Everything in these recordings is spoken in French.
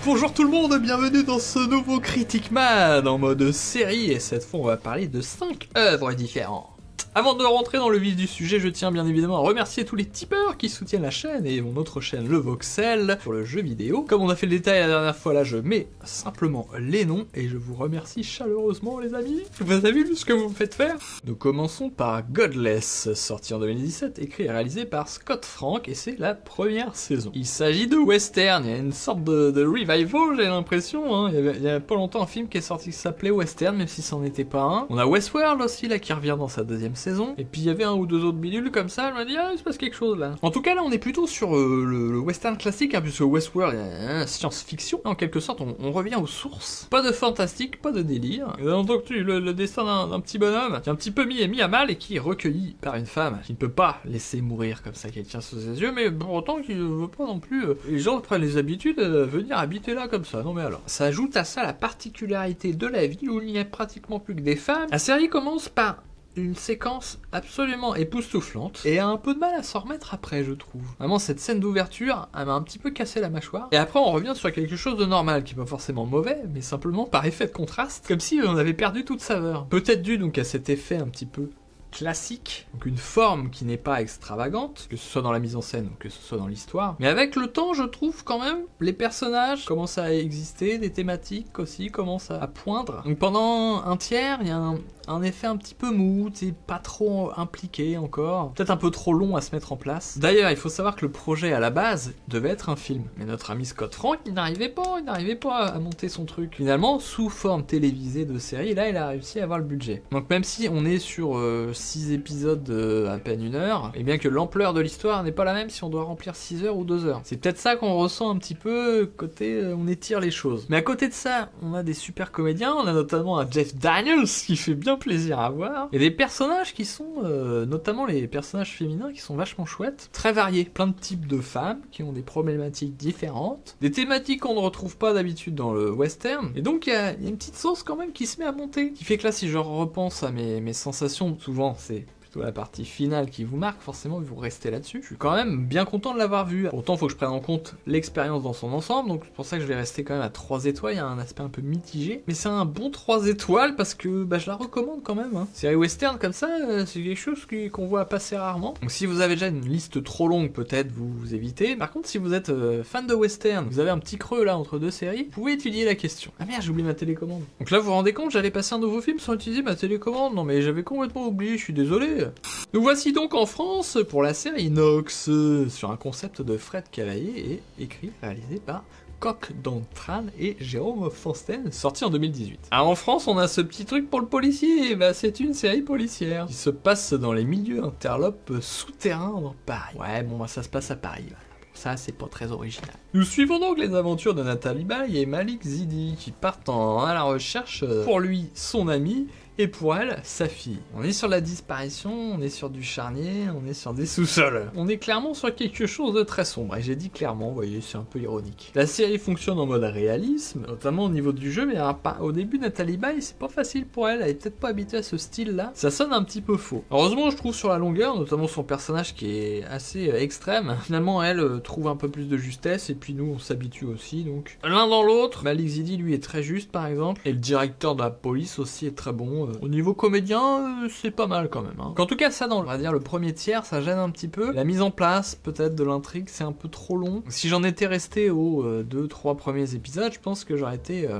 Bonjour tout le monde, bienvenue dans ce nouveau Critic Man en mode série, et cette fois on va parler de 5 œuvres différentes. Avant de rentrer dans le vif du sujet, je tiens bien évidemment à remercier tous les tipeurs qui soutiennent la chaîne et mon autre chaîne, le Voxel, pour le jeu vidéo. Comme on a fait le détail la dernière fois, là je mets simplement les noms et je vous remercie chaleureusement les amis. Vous avez vu ce que vous me faites faire? Nous commençons par Godless, sorti en 2017, écrit et réalisé par Scott Frank, et c'est la première saison. Il s'agit de western, il y a une sorte de revival, j'ai l'impression, hein. Il y a pas longtemps un film qui est sorti qui s'appelait Western, même si c'en était pas un. On a Westworld aussi là qui revient dans sa deuxième saison, et puis il y avait un ou deux autres bidules comme ça, je me dis ah il se passe quelque chose là. En tout cas là on est plutôt sur le western classique, hein, puisque Westworld est science-fiction, en quelque sorte on revient aux sources. Pas de fantastique, pas de délire. Nous avons donc le destin d'un petit bonhomme qui est un petit peu mis à mal et qui est recueilli par une femme qui ne peut pas laisser mourir comme ça quelqu'un sous ses yeux, mais pour autant qu'il ne veut pas non plus les gens prennent les habitudes venir habiter là comme ça. Non mais alors, ça ajoute à ça la particularité de la ville où il n'y a pratiquement plus que des femmes. La série commence par une séquence absolument époustouflante et a un peu de mal à s'en remettre après, je trouve. Vraiment, cette scène d'ouverture, elle m'a un petit peu cassé la mâchoire. Et après, on revient sur quelque chose de normal, qui est pas forcément mauvais, mais simplement par effet de contraste, comme si on avait perdu toute saveur. Peut-être dû donc à cet effet un petit peu classique, donc une forme qui n'est pas extravagante, que ce soit dans la mise en scène ou que ce soit dans l'histoire. Mais avec le temps, je trouve quand même, les personnages commencent à exister, des thématiques aussi commencent à poindre. Donc pendant un tiers, il y a un effet un petit peu mou, c'est pas trop impliqué encore, peut-être un peu trop long à se mettre en place. D'ailleurs, il faut savoir que le projet à la base devait être un film, mais notre ami Scott Frank, il n'arrivait pas à monter son truc. Finalement, sous forme télévisée de série, là, il a réussi à avoir le budget. Donc même si on est sur 6 épisodes à peine 1 heure, et bien que l'ampleur de l'histoire n'est pas la même si on doit remplir 6 heures ou 2 heures. C'est peut-être ça qu'on ressent un petit peu côté on étire les choses. Mais à côté de ça, on a des super comédiens, on a notamment un Jeff Daniels qui fait bien plaisir à voir, et des personnages qui sont, notamment les personnages féminins qui sont vachement chouettes, très variés, plein de types de femmes qui ont des problématiques différentes, des thématiques qu'on ne retrouve pas d'habitude dans le western, et donc il y a une petite sauce quand même qui se met à monter, qui fait que là si je repense à mes sensations, souvent c'est la partie finale qui vous marque, forcément vous restez là-dessus. Je suis quand même bien content de l'avoir vu. Pourtant, il faut que je prenne en compte l'expérience dans son ensemble, donc c'est pour ça que je vais rester quand même à 3 étoiles, il y a un aspect un peu mitigé, mais c'est un bon 3 étoiles parce que je la recommande quand même. Hein. Série western comme ça, c'est quelque chose qu'on voit passer rarement. Donc si vous avez déjà une liste trop longue, peut-être vous évitez. Par contre, si vous êtes fan de western, vous avez un petit creux là entre deux séries, vous pouvez étudier la question. Ah merde, j'ai oublié ma télécommande. Donc là, vous vous rendez compte, j'allais passer un nouveau film sans utiliser ma télécommande. Non mais j'avais complètement oublié, je suis désolé. Nous voici donc en France pour la série Nox, sur un concept de Fred Cavaillé et écrit, réalisé par Coq Dantran et Jérôme Fonsten, sorti en 2018. Alors en France, on a ce petit truc pour le policier, et c'est une série policière qui se passe dans les milieux interlopes souterrains dans Paris. Ouais, bon, ça se passe à Paris, voilà. Ça, c'est pas très original. Nous suivons donc les aventures de Nathalie Baye et Malik Zidi, qui partent à la recherche pour lui, son ami, et pour elle, sa fille. On est sur la disparition, on est sur du charnier, on est sur des sous-sols. On est clairement sur quelque chose de très sombre, et j'ai dit clairement, vous voyez, c'est un peu ironique. La série fonctionne en mode réalisme, notamment au niveau du jeu, mais au début, Nathalie Baye, c'est pas facile pour elle, elle est peut-être pas habituée à ce style-là. Ça sonne un petit peu faux. Heureusement, je trouve sur la longueur, notamment son personnage qui est assez extrême, finalement, elle trouve un peu plus de justesse, et puis nous, on s'habitue aussi, donc. L'un dans l'autre, Malik Zidi, lui, est très juste, par exemple, et le directeur de la police aussi est très bon. Au niveau comédien, c'est pas mal quand même. Hein. En tout cas, ça dans, on va dire, le premier tiers, ça gêne un petit peu. La mise en place, peut-être, de l'intrigue, c'est un peu trop long. Si j'en étais resté aux 2-3 premiers épisodes, je pense que j'aurais été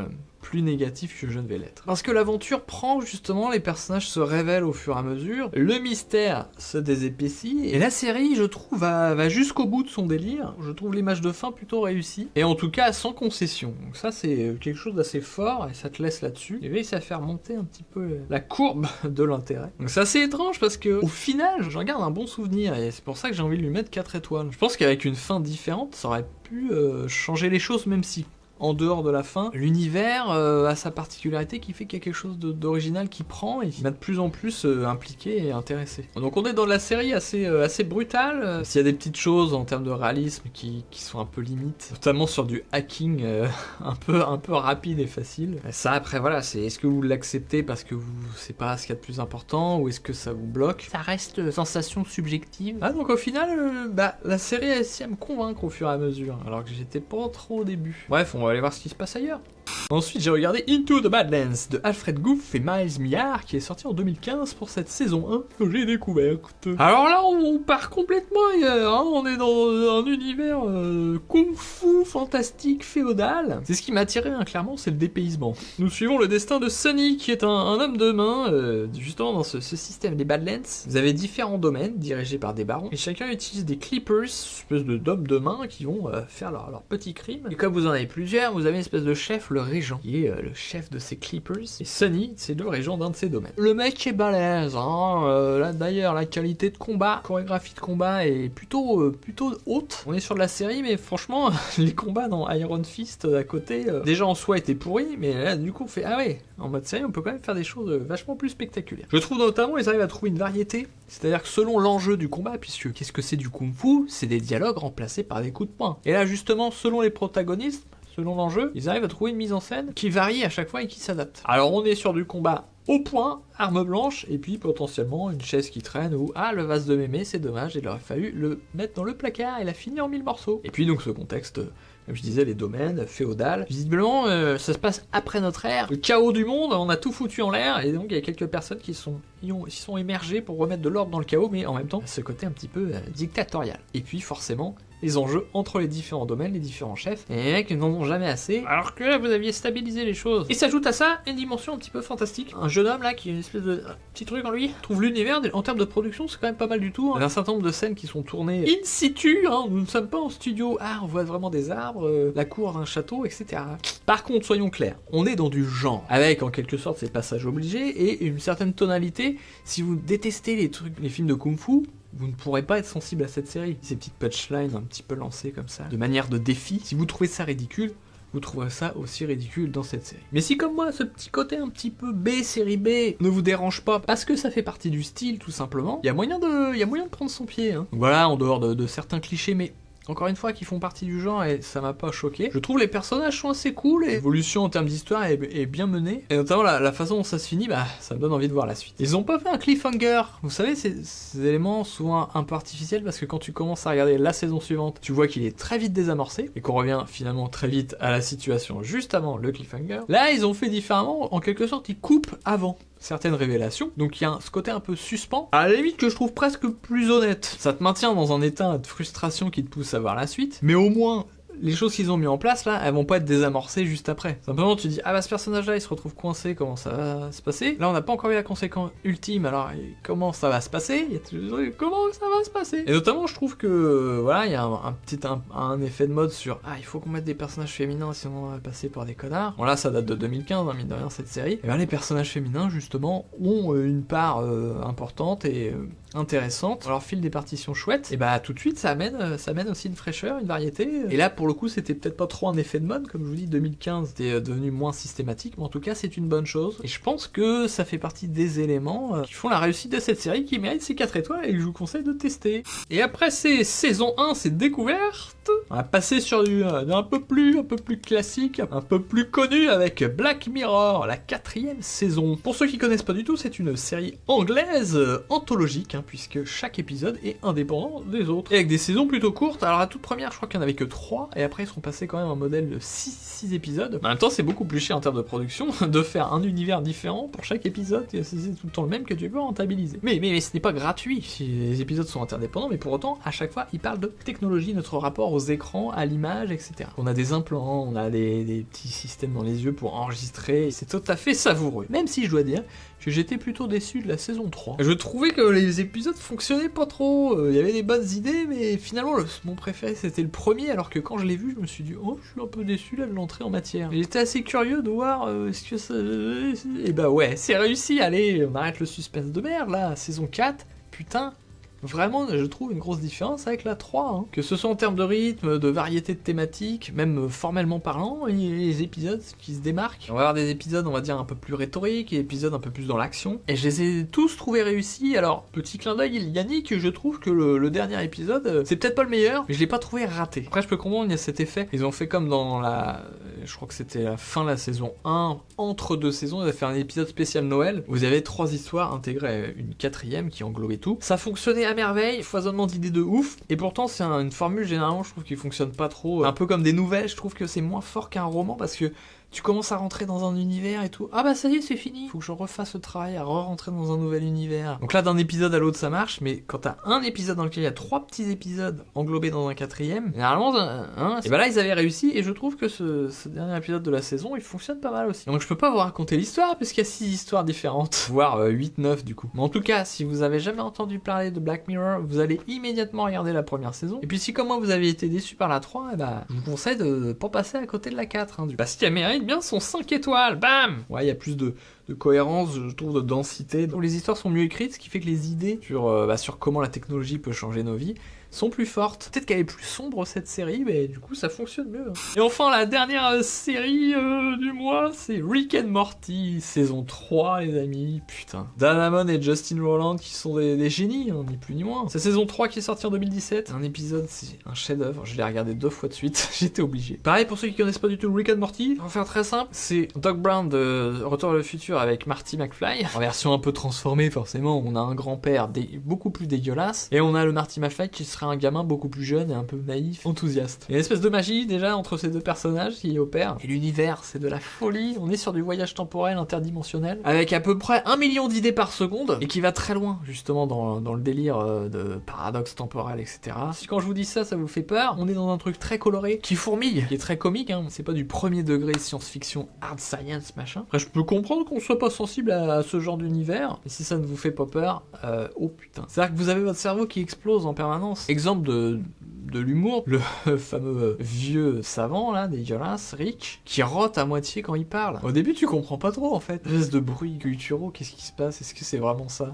plus négatif que je ne vais l'être. Parce que l'aventure prend justement, les personnages se révèlent au fur et à mesure, le mystère se désépaissit, et la série, je trouve, va jusqu'au bout de son délire. Je trouve l'image de fin plutôt réussie, et en tout cas sans concession. Donc ça, c'est quelque chose d'assez fort, et ça te laisse là-dessus, et réussit à faire monter un petit peu la courbe de l'intérêt. Donc c'est assez étrange, parce que au final, j'en garde un bon souvenir, et c'est pour ça que j'ai envie de lui mettre 4 étoiles. Je pense qu'avec une fin différente, ça aurait pu changer les choses, même si en dehors de la fin, l'univers a sa particularité qui fait qu'il y a quelque chose d'original qui prend et qui m'a de plus en plus impliqué et intéressé. Donc on est dans la série assez brutale. S'il y a des petites choses en termes de réalisme qui sont un peu limites, notamment sur du hacking un peu rapide et facile. Et ça après voilà, c'est est-ce que vous l'acceptez parce que c'est pas ce qu'il y a de plus important ou est-ce que ça vous bloque? Ça reste sensation subjective. Ah donc au final, la série a réussi à me convaincre au fur et à mesure, alors que j'étais pas trop au début. Bref, on va aller voir ce qui se passe ailleurs. Ensuite, j'ai regardé Into the Badlands de Alfred Gough et Miles Millard qui est sorti en 2015 pour cette saison 1 que j'ai découverte. Alors là, on part complètement ailleurs, hein. On est dans un univers kung-fu fantastique féodal. C'est ce qui m'a attiré, hein, clairement, c'est le dépaysement. Nous suivons le destin de Sonny qui est un homme de main, justement dans ce système des Badlands. Vous avez différents domaines dirigés par des barons et chacun utilise des clippers, espèce d'hommes de main qui vont faire leur petit crime. Et comme vous en avez plusieurs, vous avez une espèce de chef, le régent, qui est le chef de ces clippers. Et Sonny, c'est le régent d'un de ces domaines. Le mec est balèze, hein. Là d'ailleurs, la qualité de combat, chorégraphie de combat est plutôt haute. On est sur de la série, mais franchement, les combats dans Iron Fist à côté, déjà en soi étaient pourris, mais là du coup on fait ah ouais, en mode série on peut quand même faire des choses vachement plus spectaculaires. Je trouve notamment ils arrivent à trouver une variété, c'est-à-dire que selon l'enjeu du combat, puisque qu'est-ce que c'est du kung-fu, c'est des dialogues remplacés par des coups de poing. Et là justement, selon les protagonistes, selon l'enjeu, ils arrivent à trouver une mise en scène qui varie à chaque fois et qui s'adapte. Alors on est sur du combat au point, arme blanche, et puis potentiellement une chaise qui traîne ou ah le vase de mémé, c'est dommage, il aurait fallu le mettre dans le placard, il a fini en 1000 morceaux. Et puis donc ce contexte, comme je disais, les domaines, féodal. Visiblement, ça se passe après notre ère. Le chaos du monde, on a tout foutu en l'air, et donc il y a quelques personnes qui sont émergées pour remettre de l'ordre dans le chaos, mais en même temps, ce côté un petit peu dictatorial. Et puis forcément, les enjeux entre les différents domaines, les différents chefs, et les mecs n'en ont jamais assez, alors que là vous aviez stabilisé les choses. Et s'ajoute à ça une dimension un petit peu fantastique. Un jeune homme là qui a une espèce de petit truc en lui, trouve l'univers, en termes de production c'est quand même pas mal du tout. Il y a un certain nombre de scènes qui sont tournées in situ, hein. Nous ne sommes pas en studio, on voit vraiment des arbres, la cour d'un château, etc. Par contre, soyons clairs, on est dans du genre, avec en quelque sorte ces passages obligés et une certaine tonalité. Si vous détestez les films de kung-fu, vous ne pourrez pas être sensible à cette série. Ces petites punchlines un petit peu lancées comme ça, de manière de défi, si vous trouvez ça ridicule, vous trouverez ça aussi ridicule dans cette série. Mais si comme moi, ce petit côté un petit peu B, série B, ne vous dérange pas, parce que ça fait partie du style tout simplement, il y a moyen de prendre son pied. Hein. Donc voilà, en dehors de certains clichés, mais encore une fois, qui font partie du genre et ça m'a pas choqué. Je trouve les personnages sont assez cool et l'évolution en termes d'histoire est bien menée. Et notamment la façon dont ça se finit, ça me donne envie de voir la suite. Ils ont pas fait un cliffhanger. Vous savez, ces éléments souvent un peu artificiels parce que quand tu commences à regarder la saison suivante, tu vois qu'il est très vite désamorcé et qu'on revient finalement très vite à la situation juste avant le cliffhanger. Là, ils ont fait différemment. En quelque sorte, ils coupent avant certaines révélations, donc il y a ce côté un peu suspens, à la limite que je trouve presque plus honnête. Ça te maintient dans un état de frustration qui te pousse à voir la suite, mais au moins les choses qu'ils ont mis en place là, elles vont pas être désamorcées juste après. Simplement tu dis ce personnage là il se retrouve coincé, comment ça va se passer? Là on n'a pas encore eu la conséquence ultime, alors comment ça va se passer? Il y a toujours comment ça va se passer? Et notamment je trouve que voilà, il y a un effet de mode sur il faut qu'on mette des personnages féminins sinon on va passer pour des connards. Bon là ça date de 2015, mine de rien cette série. Et bien les personnages féminins justement ont une part importante et intéressante. On leur file des partitions chouettes, et tout de suite ça amène aussi une fraîcheur, une variété. Et là pour le coup c'était peut-être pas trop un effet de mode, comme je vous dis 2015 c'était devenu moins systématique, mais en tout cas c'est une bonne chose. Et je pense que ça fait partie des éléments qui font la réussite de cette série, qui mérite ses 4 étoiles et que je vous conseille de tester. Et après ces saison 1, ces découvertes, on va passer sur du un peu plus classique, un peu plus connu avec Black Mirror, la 4e saison. Pour ceux qui connaissent pas du tout, c'est une série anglaise anthologique, puisque chaque épisode est indépendant des autres. Et avec des saisons plutôt courtes, alors la toute première je crois qu'il n'y en avait que 3, et après ils sont passés quand même à un modèle de 6 épisodes. En même temps c'est beaucoup plus cher en termes de production de faire un univers différent pour chaque épisode, et c'est tout le temps le même que tu peux rentabiliser. Mais ce n'est pas gratuit, si les épisodes sont interdépendants, mais pour autant à chaque fois ils parlent de technologie, notre rapport aux écrans, à l'image, etc. On a des implants, on a des petits systèmes dans les yeux pour enregistrer, et c'est tout à fait savoureux. Même si je dois dire que j'étais plutôt déçu de la saison 3. Je trouvais que les épisodes fonctionnaient pas trop, il y avait des bonnes idées, mais finalement mon préféré c'était le premier, alors que quand je l'ai vu, je me suis dit je suis un peu déçu là de l'entrée en matière. J'étais assez curieux de voir est-ce que ça... Et ouais, c'est réussi, allez, on arrête le suspense de merde là, saison 4, putain. Vraiment, je trouve une grosse différence avec la 3, que ce soit en termes de rythme, de variété de thématiques, même formellement parlant, et les épisodes qui se démarquent. On va avoir des épisodes, on va dire, un peu plus rhétoriques, et épisodes un peu plus dans l'action, et je les ai tous trouvés réussis. Alors, petit clin d'œil, Yannick, je trouve que le dernier épisode, c'est peut-être pas le meilleur, mais je l'ai pas trouvé raté. Après, je peux comprendre, il y a cet effet, ils ont fait comme dans je crois que c'était la fin de la saison 1, entre 2 saisons, ils avaient fait un épisode spécial Noël, où vous avez 3 histoires intégrées, une 4e qui englobait tout. Ça fonctionnait à merveille, foisonnement d'idées de ouf, et pourtant c'est une formule généralement je trouve qui fonctionne pas trop, un peu comme des nouvelles, je trouve que c'est moins fort qu'un roman parce que tu commences à rentrer dans un univers et tout. Ah bah ça y est, c'est fini. Faut que je refasse le travail à re-rentrer dans un nouvel univers. Donc là, d'un épisode à l'autre, ça marche, mais quand t'as un épisode dans lequel il y a 3 petits épisodes englobés dans un 4ème, généralement, et bah là, ils avaient réussi, et je trouve que ce dernier épisode de la saison, il fonctionne pas mal aussi. Donc je peux pas vous raconter l'histoire, puisqu'il y a 6 histoires différentes, voire 8-9 du coup. Mais en tout cas, si vous avez jamais entendu parler de Black Mirror, vous allez immédiatement regarder la première saison. Et puis si comme moi, vous avez été déçu par la 3, et bah, je vous conseille de pas passer à côté de la 4, hein, parce qu'elle mérite bien son 5 étoiles, bam. Ouais, il y a plus de cohérence, je trouve, de densité. Donc les histoires sont mieux écrites, ce qui fait que les idées sur comment la technologie peut changer nos vies sont plus fortes. Peut-être qu'elle est plus sombre cette série, mais du coup ça fonctionne mieux. Et enfin la dernière série du mois, c'est Rick and Morty, saison 3 les amis, putain. Dan Harmon et Justin Roiland qui sont des génies, hein, ni plus ni moins. C'est saison 3 qui est sortie en 2017, un épisode, c'est un chef-d'œuvre, je l'ai regardé 2 fois de suite, j'étais obligé. Pareil pour ceux qui connaissent pas du tout Rick and Morty, on va faire très simple, c'est Doc Brown de Retour vers le futur avec Marty McFly, en version un peu transformée forcément, on a un grand-père beaucoup plus dégueulasse, et on a le Marty McFly qui sera un gamin beaucoup plus jeune et un peu naïf, enthousiaste. Il y a une espèce de magie déjà entre ces deux personnages qui opèrent. Et l'univers, c'est de la folie. On est sur du voyage temporel interdimensionnel avec à peu près 1 million d'idées par seconde et qui va très loin justement dans le délire de paradoxe temporel, etc. Si quand je vous dis ça, ça vous fait peur, on est dans un truc très coloré qui fourmille, qui est très comique. Hein. C'est pas du premier degré science-fiction, hard science, machin. Après, je peux comprendre qu'on soit pas sensible à ce genre d'univers. Et si ça ne vous fait pas peur, oh putain. C'est-à-dire que vous avez votre cerveau qui explose en permanence. Exemple de l'humour, le fameux vieux savant là, dégueulasse, Rick, qui rote à moitié quand il parle. Au début tu comprends pas trop en fait. Espèce de bruit culturaux, qu'est-ce qui se passe? Est-ce que c'est vraiment ça?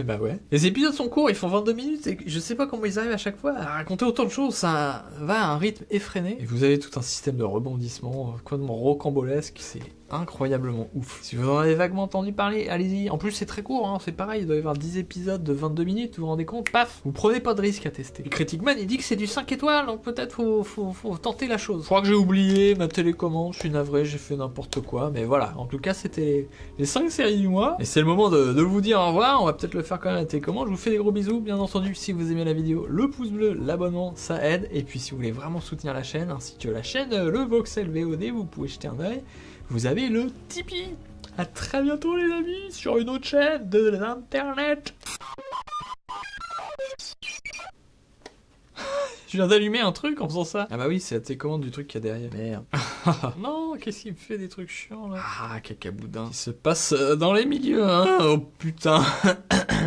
Bah ouais. Les épisodes sont courts, ils font 22 minutes et je sais pas comment ils arrivent à chaque fois à raconter autant de choses, ça va à un rythme effréné. Et vous avez tout un système de rebondissement complètement rocambolesque, c'est incroyablement ouf. Si vous en avez vaguement entendu parler, allez-y. En plus c'est très court, hein, c'est pareil, il doit y avoir 10 épisodes de 22 minutes, vous vous rendez compte? Paf, vous prenez pas de risque à tester. Et Critic Man il dit que c'est du 5 étoiles, donc peut-être faut tenter la chose. Je crois que j'ai oublié ma télécommande, je suis navré, j'ai fait n'importe quoi, mais voilà, en tout cas c'était les 5 séries du mois, et c'est le moment de vous dire au revoir, on va peut-être le faire quand même à la télécommande, je vous fais des gros bisous, bien entendu, si vous aimez la vidéo, le pouce bleu, l'abonnement, ça aide, et puis si vous voulez vraiment soutenir la chaîne, ainsi que la chaîne, le Voxel VOD, vous pouvez jeter un œil, vous avez le Tipeee. A très bientôt les amis, sur une autre chaîne de l'internet. Je viens d'allumer un truc en faisant ça. Ah bah oui, c'est la télécommande du truc qu'il y a derrière. Merde. Non, qu'est-ce qu'il me fait des trucs chiants là? Ah, cacaboudin. Qui se passe dans les milieux, hein? Oh putain.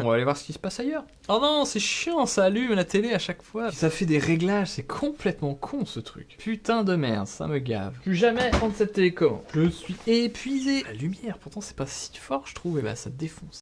On va aller voir ce qui se passe ailleurs. Oh non, c'est chiant, ça allume la télé à chaque fois. Ça fait des réglages, c'est complètement con ce truc. Putain de merde, ça me gave. Plus jamais prendre cette télécommande. Je suis épuisé. La lumière, pourtant c'est pas si fort je trouve, et bah ça défonce.